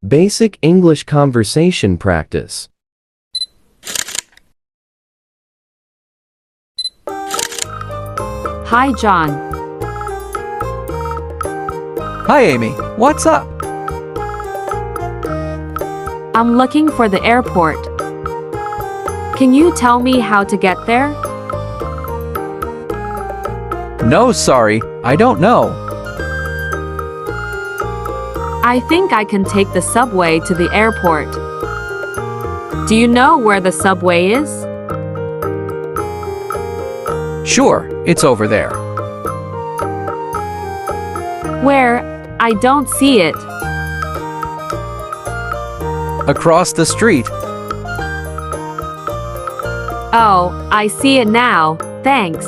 Basic English conversation practice. Hi, John. Hi, Amy. What's up? I'm looking for the airport. Can you tell me how to get there? No, sorry. I don't know. I think I can take the subway to the airport. Do you know where the subway is? Sure, it's over there. Where? I don't see it. Across the street. Oh, I see it now. Thanks.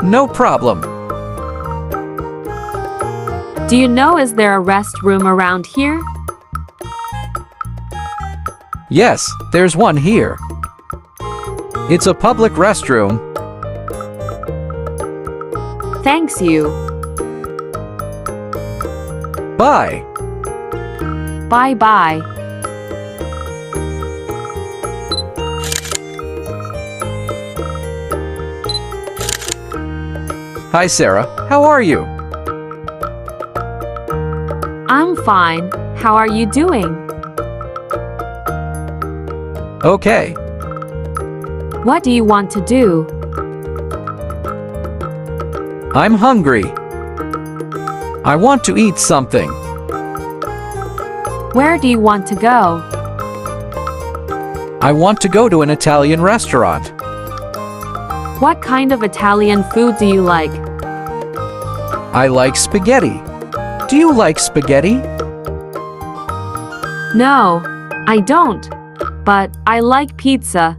No problem. Do you know, is there a restroom around here? Yes, there's one here. It's a public restroom. Thanks you. Bye. Bye-bye. Hi, Sarah. How are you? I'm fine. How are you doing? Okay. What do you want to do? I'm hungry. I want to eat something. Where do you want to go? I want to go to an Italian restaurant. What kind of Italian food do you like? I like spaghetti. Do you like spaghetti? No, I don't. But I like pizza.